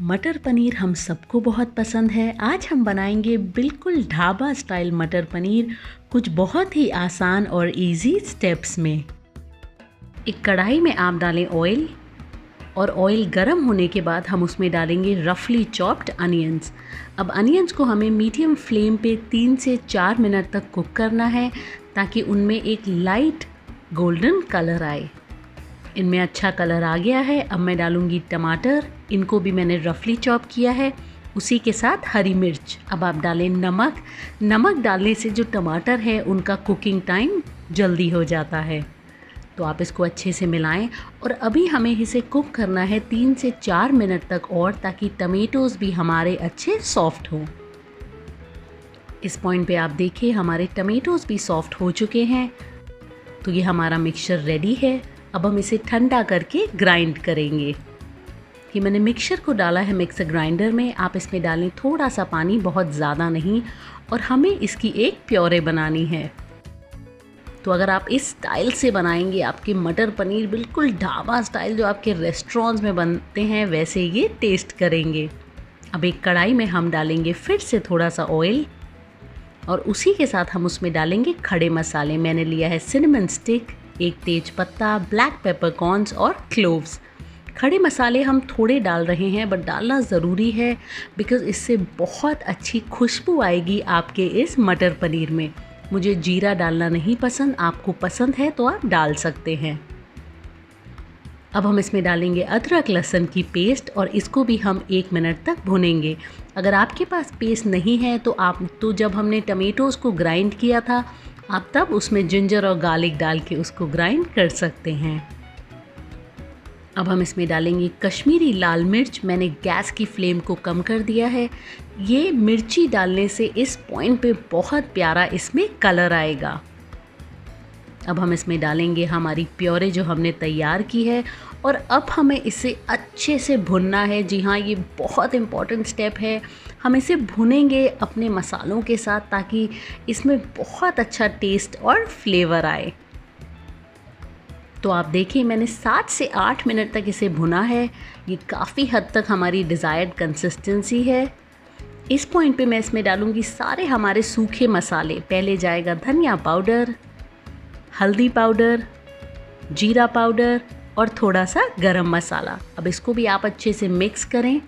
मटर पनीर हम सबको बहुत पसंद है। आज हम बनाएंगे बिल्कुल ढाबा स्टाइल मटर पनीर, कुछ बहुत ही आसान और इजी स्टेप्स में। एक कढ़ाई में आप डालें ऑयल और ऑयल गर्म होने के बाद हम उसमें डालेंगे रफली चॉप्ड अनियंस। अब अनियंस को हमें मीडियम फ्लेम पे 3 से 4 मिनट तक कुक करना है ताकि उनमें एक लाइट गोल्डन कलर आए। इनमें अच्छा कलर आ गया है। अब मैं डालूंगी टमाटर, इनको भी मैंने रफली चॉप किया है, उसी के साथ हरी मिर्च। अब आप डालें नमक। नमक डालने से जो टमाटर है उनका कुकिंग टाइम जल्दी हो जाता है। तो आप इसको अच्छे से मिलाएं और अभी हमें इसे कुक करना है 3 से 4 मिनट तक और, ताकि टमेटोज़ भी हमारे अच्छे सॉफ्ट हों। इस पॉइंट पे आप देखिए हमारे टमेटोज़ भी सॉफ्ट हो चुके हैं। तो ये हमारा मिक्सचर रेडी है। अब हम इसे ठंडा करके ग्राइंड करेंगे। ये मैंने मिक्सचर को डाला है मिक्सर ग्राइंडर में। आप इसमें डालें थोड़ा सा पानी, बहुत ज़्यादा नहीं, और हमें इसकी एक प्योरे बनानी है। तो अगर आप इस स्टाइल से बनाएंगे, आपके मटर पनीर बिल्कुल ढाबा स्टाइल जो आपके रेस्टोरेंट्स में बनते हैं वैसे ये टेस्ट करेंगे। अब एक कढ़ाई में हम डालेंगे फिर से थोड़ा सा ऑयल और उसी के साथ हम उसमें डालेंगे खड़े मसाले। मैंने लिया है सिनेमन स्टिक, एक तेज पत्ता, ब्लैक पेपरकॉर्न्स और क्लोव्स। खड़े मसाले हम थोड़े डाल रहे हैं बट डालना ज़रूरी है, बिकॉज़ इससे बहुत अच्छी खुशबू आएगी आपके इस मटर पनीर में। मुझे जीरा डालना नहीं पसंद, आपको पसंद है तो आप डाल सकते हैं। अब हम इसमें डालेंगे अदरक लहसुन की पेस्ट और इसको भी हम 1 मिनट तक भुनेंगे। अगर आपके पास पेस्ट नहीं है तो जब हमने टमेटोज़ को ग्राइंड किया था, आप तब उसमें जिंजर और गार्लिक डाल के उसको ग्राइंड कर सकते हैं। अब हम इसमें डालेंगे कश्मीरी लाल मिर्च। मैंने गैस की फ्लेम को कम कर दिया है। ये मिर्ची डालने से इस पॉइंट पे बहुत प्यारा इसमें कलर आएगा। अब हम इसमें डालेंगे हमारी प्योरे जो हमने तैयार की है और अब हमें इसे अच्छे से भुनना है। जी हाँ, ये बहुत इम्पॉर्टेंट स्टेप है। हम इसे भुनेंगे अपने मसालों के साथ ताकि इसमें बहुत अच्छा टेस्ट और फ्लेवर आए। तो आप देखिए मैंने 7 से 8 मिनट तक इसे भुना है। ये काफ़ी हद तक हमारी डिज़ायर्ड कंसिस्टेंसी है। इस पॉइंट पे मैं इसमें डालूँगी सारे हमारे सूखे मसाले। पहले जाएगा धनिया पाउडर, हल्दी पाउडर, जीरा पाउडर और थोड़ा सा गरम मसाला। अब इसको भी आप अच्छे से मिक्स करें।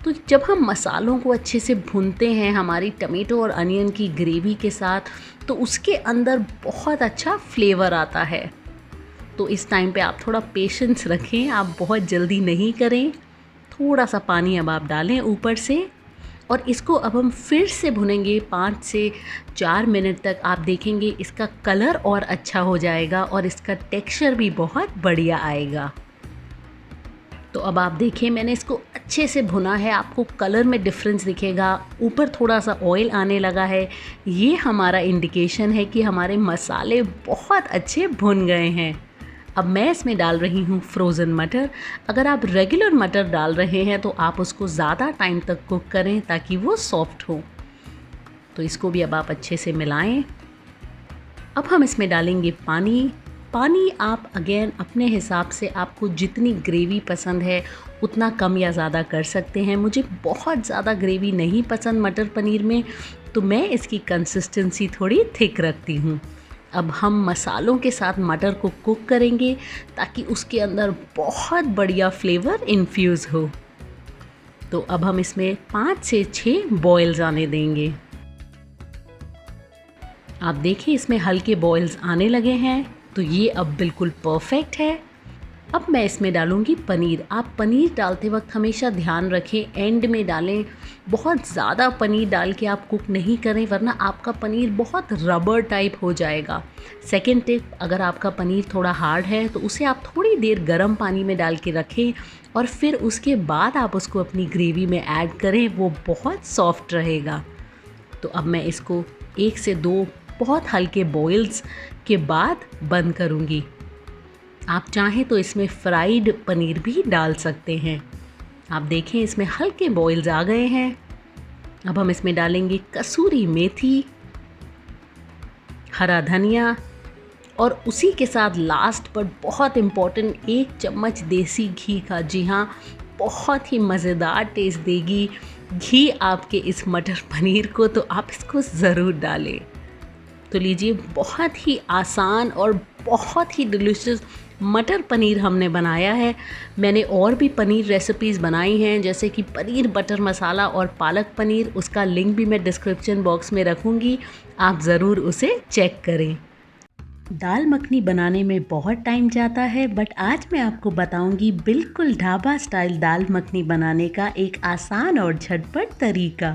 तो जब हम मसालों को अच्छे से भूनते हैं हमारी टमेटो और अनियन की ग्रेवी के साथ, तो उसके अंदर बहुत अच्छा फ्लेवर आता है। तो इस टाइम पे आप थोड़ा पेशेंस रखें, आप बहुत जल्दी नहीं करें। थोड़ा सा पानी अब आप डालें ऊपर से और इसको अब हम फिर से भुनेंगे 5 से 4 मिनट तक। आप देखेंगे इसका कलर और अच्छा हो जाएगा और इसका टेक्सचर भी बहुत बढ़िया आएगा। तो अब आप देखिए मैंने इसको अच्छे से भुना है, आपको कलर में डिफरेंस दिखेगा, ऊपर थोड़ा सा ऑयल आने लगा है। ये हमारा इंडिकेशन है कि हमारे मसाले बहुत अच्छे भुन गए हैं। अब मैं इसमें डाल रही हूँ फ्रोज़न मटर। अगर आप रेगुलर मटर डाल रहे हैं तो आप उसको ज़्यादा टाइम तक कुक करें ताकि वो सॉफ्ट हो। तो इसको भी अब आप अच्छे से मिलाएं। अब हम इसमें डालेंगे पानी। पानी आप अगेन अपने हिसाब से, आपको जितनी ग्रेवी पसंद है उतना कम या ज़्यादा कर सकते हैं। मुझे बहुत ज़्यादा ग्रेवी नहीं पसंद मटर पनीर में, तो मैं इसकी कंसिस्टेंसी थोड़ी थिक रखती हूँ। अब हम मसालों के साथ मटर को कुक करेंगे ताकि उसके अंदर बहुत बढ़िया फ्लेवर इन्फ्यूज़ हो। तो अब हम इसमें 5 से 6 बॉयल्स आने देंगे। आप देखिए इसमें हल्के बॉयल्स आने लगे हैं, तो ये अब बिल्कुल परफेक्ट है। अब मैं इसमें डालूंगी पनीर। आप पनीर डालते वक्त हमेशा ध्यान रखें, एंड में डालें। बहुत ज़्यादा पनीर डाल के आप कुक नहीं करें, वरना आपका पनीर बहुत रबर टाइप हो जाएगा। सेकंड टिप, अगर आपका पनीर थोड़ा हार्ड है तो उसे आप थोड़ी देर गर्म पानी में डाल के रखें और फिर उसके बाद आप उसको अपनी ग्रेवी में ऐड करें, वो बहुत सॉफ्ट रहेगा। तो अब मैं इसको 1 से 2 बहुत हल्के बॉयल्स के बाद बंद करूँगी। आप चाहें तो इसमें फ्राइड पनीर भी डाल सकते हैं। आप देखें इसमें हल्के बॉयल्स आ गए हैं। अब हम इसमें डालेंगे कसूरी मेथी, हरा धनिया और उसी के साथ लास्ट पर बहुत इम्पॉर्टेंट 1 चम्मच देसी घी का। जी हाँ, बहुत ही मज़ेदार टेस्ट देगी घी आपके इस मटर पनीर को, तो आप इसको ज़रूर डालें। तो लीजिए, बहुत ही आसान और बहुत ही डिलीशियस मटर पनीर हमने बनाया है। मैंने और भी पनीर रेसिपीज़ बनाई हैं, जैसे कि पनीर बटर मसाला और पालक पनीर, उसका लिंक भी मैं डिस्क्रिप्शन बॉक्स में रखूँगी, आप ज़रूर उसे चेक करें। दाल मखनी बनाने में बहुत टाइम जाता है, बट आज मैं आपको बताऊंगी बिल्कुल ढाबा स्टाइल दाल मखनी बनाने का एक आसान और झटपट तरीका।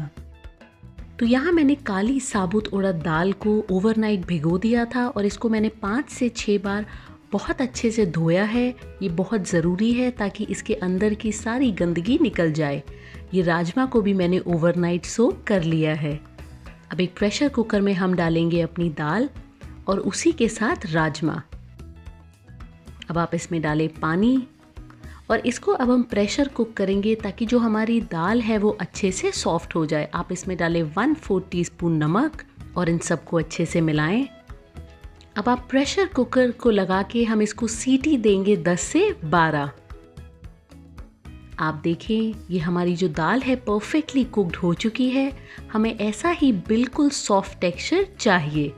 तो यहाँ मैंने काली साबुत उड़द दाल को ओवरनाइट भिगो दिया था और इसको मैंने 5 से 6 बार बहुत अच्छे से धोया है। ये बहुत ज़रूरी है ताकि इसके अंदर की सारी गंदगी निकल जाए। ये राजमा को भी मैंने ओवरनाइट सोक कर लिया है। अब एक प्रेशर कुकर में हम डालेंगे अपनी दाल और उसी के साथ राजमा। अब आप इसमें डालें पानी और इसको अब हम प्रेशर कुक करेंगे ताकि जो हमारी दाल है वो अच्छे से सॉफ्ट हो जाए। आप इसमें डालें 1/4 टीस्पून नमक और इन सबको अच्छे से मिलाएं। अब आप प्रेशर कुकर को लगा के हम इसको सीटी देंगे 10 से 12। आप देखें, ये हमारी जो दाल है परफेक्टली कुक्ड हो चुकी है। हमें ऐसा ही बिल्कुल सॉफ्ट टेक्सचर चाहिए।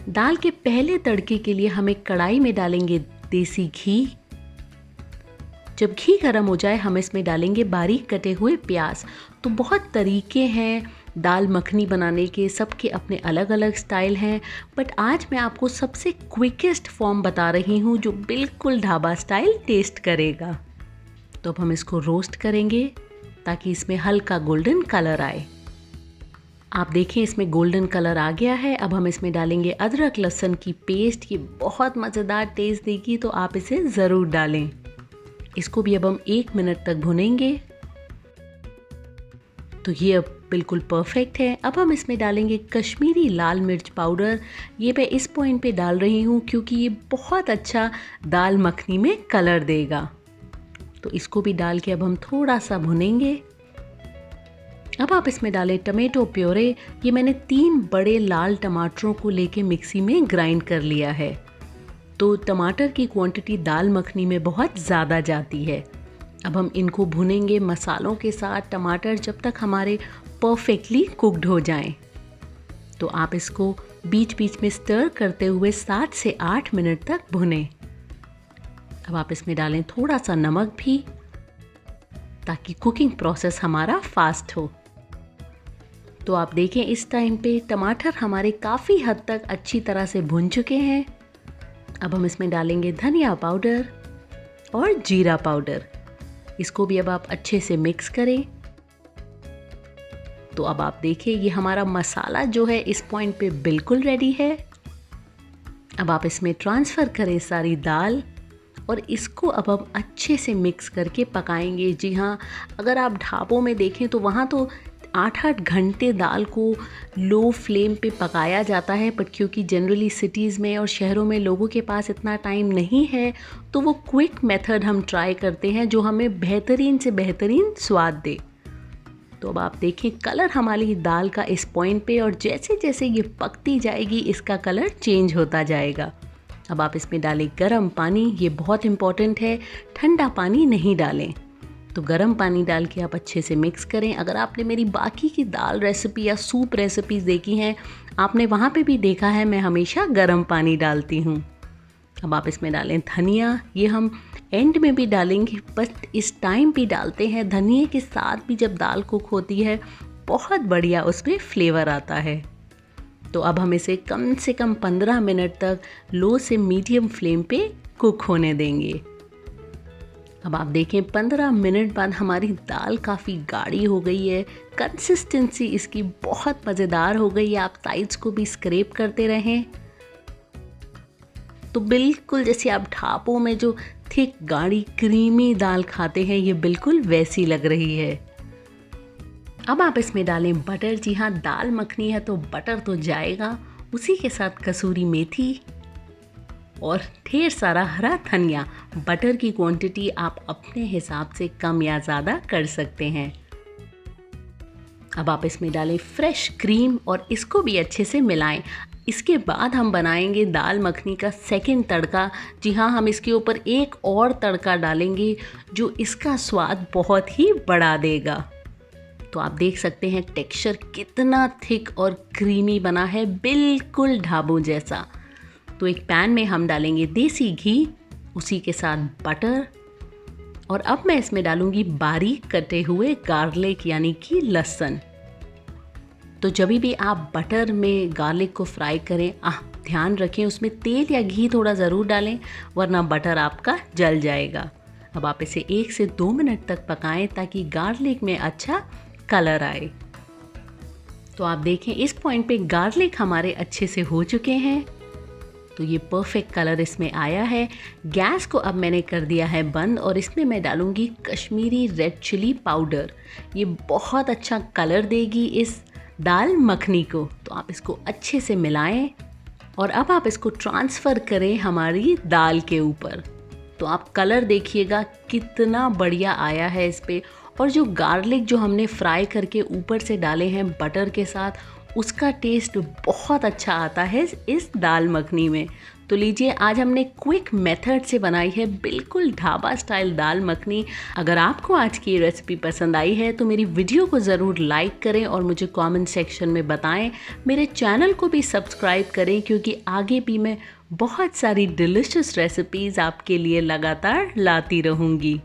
दाल के पहले तड़के के लिए हमें कढ़ाई में डालेंगे देसी घी। जब घी गर्म हो जाए हम इसमें डालेंगे बारीक कटे हुए प्याज। तो बहुत तरीके हैं दाल मखनी बनाने के, सबके अपने अलग अलग स्टाइल हैं, बट आज मैं आपको सबसे क्विकेस्ट फॉर्म बता रही हूँ जो बिल्कुल ढाबा स्टाइल टेस्ट करेगा। तो अब हम इसको रोस्ट करेंगे ताकि इसमें हल्का गोल्डन कलर आए। आप देखें, इसमें गोल्डन कलर आ गया है। अब हम इसमें डालेंगे अदरक लहसुन की पेस्ट। ये बहुत मज़ेदार टेस्ट देगी, तो आप इसे ज़रूर डालें। इसको भी अब हम 1 मिनट तक भुनेंगे। तो ये अब बिल्कुल परफेक्ट है। अब हम इसमें डालेंगे कश्मीरी लाल मिर्च पाउडर। ये मैं इस पॉइंट पे डाल रही हूँ क्योंकि ये बहुत अच्छा दाल मखनी में कलर देगा। तो इसको भी डाल के अब हम थोड़ा सा भुनेंगे। अब आप इसमें डालें टमेटो प्योरे। ये मैंने 3 बड़े लाल टमाटरों को लेके मिक्सी में ग्राइंड कर लिया है। तो टमाटर की क्वांटिटी दाल मखनी में बहुत ज़्यादा जाती है। अब हम इनको भुनेंगे मसालों के साथ, टमाटर जब तक हमारे परफेक्टली कुक्ड हो जाएं। तो आप इसको बीच बीच में स्टर करते हुए 7 से 8 मिनट तक भुनें। अब आप इसमें डालें थोड़ा सा नमक भी, ताकि कुकिंग प्रोसेस हमारा फास्ट हो। तो आप देखें, इस टाइम पे टमाटर हमारे काफ़ी हद तक अच्छी तरह से भुन चुके हैं। अब हम इसमें डालेंगे धनिया पाउडर और जीरा पाउडर। इसको भी अब आप अच्छे से मिक्स करें। तो अब आप देखिए, ये हमारा मसाला जो है इस पॉइंट पे बिल्कुल रेडी है। अब आप इसमें ट्रांसफ़र करें सारी दाल और इसको अब हम अच्छे से मिक्स करके पकाएंगे। जी हाँ, अगर आप ढाबों में देखें तो वहाँ तो 8-8 घंटे दाल को लो फ्लेम पे पकाया जाता है, बट क्योंकि जनरली सिटीज़ में और शहरों में लोगों के पास इतना टाइम नहीं है, तो वो क्विक मेथड हम ट्राई करते हैं जो हमें बेहतरीन से बेहतरीन स्वाद दे। तो अब आप देखें, कलर हमारी दाल का इस पॉइंट पे, और जैसे जैसे ये पकती जाएगी इसका कलर चेंज होता जाएगा। अब आप इसमें डालें गरम पानी। ये बहुत इम्पॉर्टेंट है, ठंडा पानी नहीं डालें। तो गरम पानी डाल के आप अच्छे से मिक्स करें। अगर आपने मेरी बाकी की दाल रेसिपी या सूप रेसिपीज़ देखी हैं, आपने वहाँ पे भी देखा है मैं हमेशा गरम पानी डालती हूँ। अब आप इसमें डालें धनिया। ये हम एंड में भी डालेंगे, बट इस टाइम भी डालते हैं। धनिया के साथ भी जब दाल कुक होती है बहुत बढ़िया उसमें फ्लेवर आता है। तो अब हम इसे कम से कम 15 मिनट तक लो से मीडियम फ्लेम पे कुक होने देंगे। अब आप देखें, 15 मिनट बाद हमारी दाल काफ़ी गाढ़ी हो गई है। कंसिस्टेंसी इसकी बहुत मज़ेदार हो गई है। आप साइड्स को भी स्क्रैप करते रहें। तो बिल्कुल जैसे आप ढाबों में जो थिक गाढ़ी क्रीमी दाल खाते हैं, ये बिल्कुल वैसी लग रही है। अब आप इसमें डालें बटर। जी हाँ, दाल मखनी है तो बटर तो जाएगा। उसी के साथ कसूरी मेथी और ढेर सारा हरा धनिया। बटर की क्वांटिटी आप अपने हिसाब से कम या ज़्यादा कर सकते हैं। अब आप इसमें डालें फ्रेश क्रीम और इसको भी अच्छे से मिलाएं। इसके बाद हम बनाएंगे दाल मखनी का सेकंड तड़का। जी हाँ, हम इसके ऊपर एक और तड़का डालेंगे जो इसका स्वाद बहुत ही बढ़ा देगा। तो आप देख सकते हैं टेक्सचर कितना थिक और क्रीमी बना है, बिल्कुल ढाबों जैसा। तो एक पैन में हम डालेंगे देसी घी, उसी के साथ बटर, और अब मैं इसमें डालूंगी बारीक कटे हुए गार्लिक यानी कि लहसुन। तो जब भी आप बटर में गार्लिक को फ्राई करें, ध्यान रखें उसमें तेल या घी थोड़ा ज़रूर डालें, वरना बटर आपका जल जाएगा। अब आप इसे 1 से 2 मिनट तक पकाएं ताकि गार्लिक में अच्छा कलर आए। तो आप देखें इस पॉइंट पे गार्लिक हमारे अच्छे से हो चुके हैं। तो ये परफेक्ट कलर इसमें आया है। गैस को अब मैंने कर दिया है बंद और इसमें मैं डालूंगी कश्मीरी रेड चिली पाउडर। ये बहुत अच्छा कलर देगी इस दाल मखनी को। तो आप इसको अच्छे से मिलाएं और अब आप इसको ट्रांसफ़र करें हमारी दाल के ऊपर। तो आप कलर देखिएगा कितना बढ़िया आया है इस पे, और जो गार्लिक जो हमने फ्राई करके ऊपर से डाले हैं बटर के साथ, उसका टेस्ट बहुत अच्छा आता है इस दाल मखनी में। तो लीजिए, आज हमने क्विक मेथड से बनाई है बिल्कुल ढाबा स्टाइल दाल मखनी। अगर आपको आज की रेसिपी पसंद आई है तो मेरी वीडियो को ज़रूर लाइक करें और मुझे कमेंट सेक्शन में बताएं। मेरे चैनल को भी सब्सक्राइब करें क्योंकि आगे भी मैं बहुत सारी डिलीशियस रेसिपीज़ आपके लिए लगातार लाती रहूँगी।